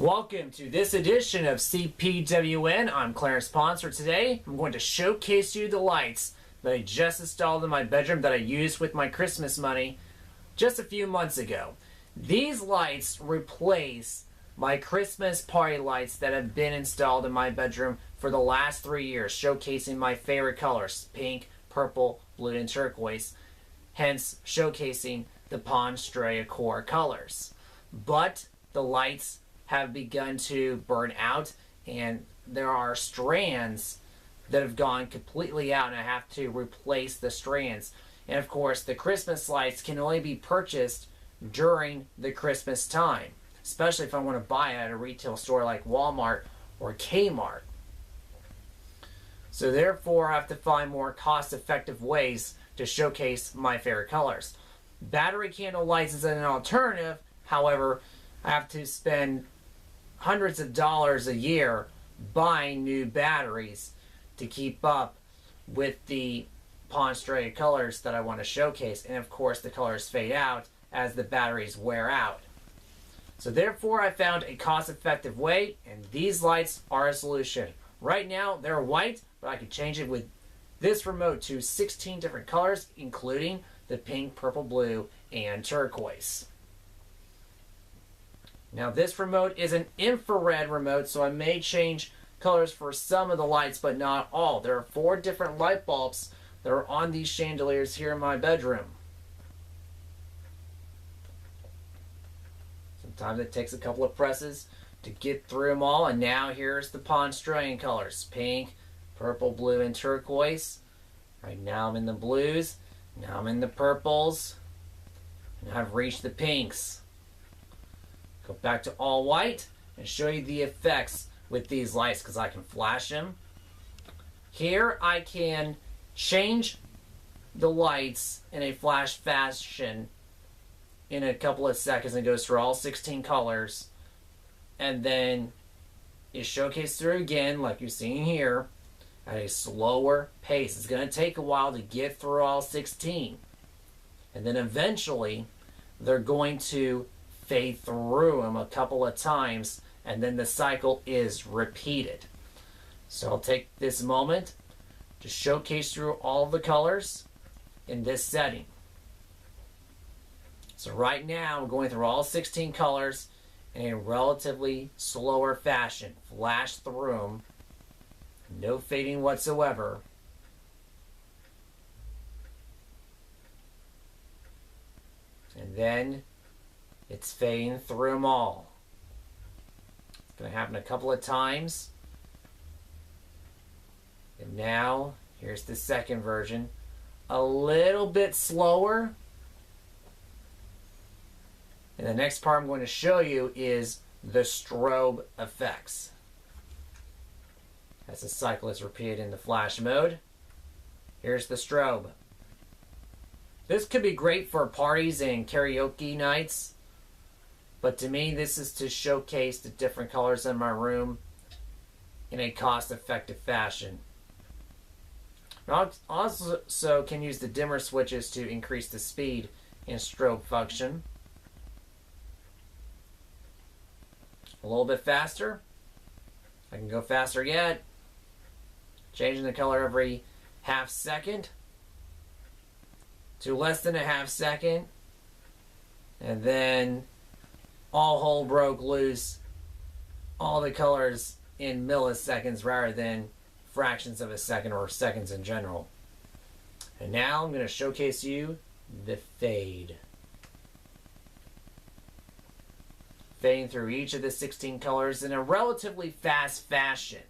Welcome to this edition of CPWN. I'm Clarence Ponsor. Today, I'm going to showcase you the lights that I just installed in my bedroom that I used with my Christmas money just a few months ago. These lights replace my Christmas party lights that have been installed in my bedroom for the last 3 years, showcasing my favorite colors, pink, purple, blue, and turquoise, hence showcasing the Ponstrea core colors. But the lights have begun to burn out, and there are strands that have gone completely out, and I have to replace the strands. And of course, the Christmas lights can only be purchased during the Christmas time, especially if I want to buy it at a retail store like Walmart or Kmart. So therefore, I have to find more cost-effective ways to showcase my favorite colors. Battery candle lights is an alternative. However, I have to spend hundreds of dollars a year buying new batteries to keep up with the Ponstrea colors that I want to showcase. And of course, the colors fade out as the batteries wear out. So therefore, I found a cost-effective way, and these lights are a solution. Right now, they're white, but I could change it with this remote to 16 different colors, including the pink, purple, blue, and turquoise. Now this remote is an infrared remote, so I may change colors for some of the lights, but not all. There are 4 different light bulbs that are on these chandeliers here in my bedroom. Sometimes it takes a couple of presses to get through them all, and now here's the Ponstrea colors. Pink, purple, blue, and turquoise. Right now I'm in the blues, now I'm in the purples, and I've reached the pinks. Go back to all white and show you the effects with these lights because I can flash them. Here I can change the lights in a flash fashion in a couple of seconds, and it goes through all 16 colors, and then is showcased through again like you're seeing here at a slower pace. It's going to take a while to get through all 16, and then eventually they're going to fade through them a couple of times, and then the cycle is repeated. So I'll take this moment to showcase through all the colors in this setting. So right now I'm going through all 16 colors in a relatively slower fashion. Flash through them, no fading whatsoever. And then it's fading through them all. It's going to happen a couple of times. And now, here's the second version. A little bit slower. And the next part I'm going to show you is the strobe effects. As the cycle is repeated in the flash mode, here's the strobe. This could be great for parties and karaoke nights. But to me, this is to showcase the different colors in my room in a cost-effective fashion. I also can use the dimmer switches to increase the speed and strobe function. A little bit faster. I can go faster yet. Changing the color every half second to less than a half second. And then all hell broke loose, all the colors in milliseconds rather than fractions of a second or seconds in general. And now I'm going to showcase you the fade. Fading through each of the 16 colors in a relatively fast fashion.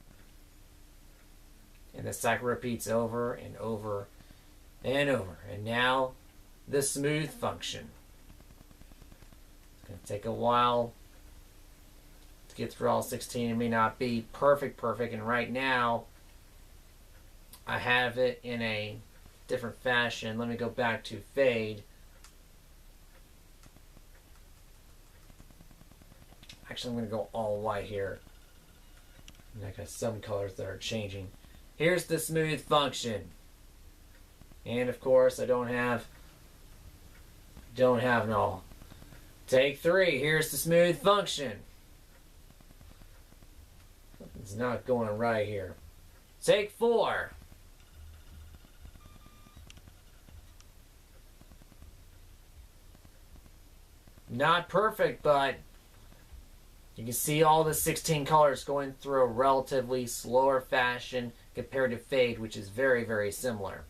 And the cycle repeats over and over and over. And now the smooth function. It's going to take a while to get through all 16. It may not be perfect, and right now I have it in a different fashion. Let me go back to fade. Actually, I'm going to go all white here. And I got some colors that are changing. Here's the smooth function. And of course, I don't have it all. Take 3. Here's the smooth function. It's not going right here. Take 4. Not perfect, but you can see all the 16 colors going through a relatively slower fashion compared to fade, which is very, very similar.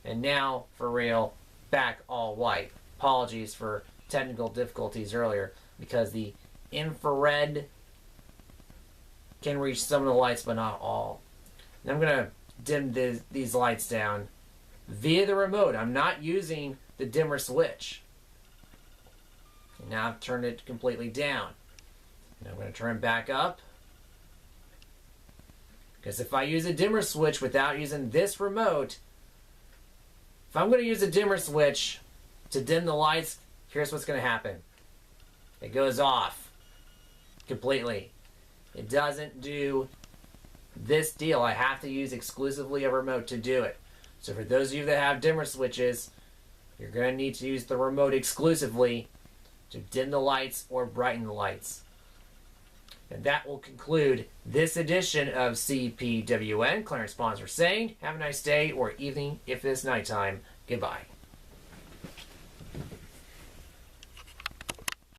And now, for real, back all white. Apologies for technical difficulties earlier, because the infrared can reach some of the lights, but not all. And I'm going to dim these lights down via the remote. I'm not using the dimmer switch. And now I've turned it completely down. And I'm going to turn it back up. Because if I use a dimmer switch without using this remote, if I'm going to use a dimmer switch to dim the lights, here's what's going to happen. It goes off completely. It doesn't do this deal. I have to use exclusively a remote to do it. So for those of you that have dimmer switches, you're going to need to use the remote exclusively to dim the lights or brighten the lights. And that will conclude this edition of CPWN. Clarence Sponsor saying, have a nice day or evening if it's nighttime. Goodbye.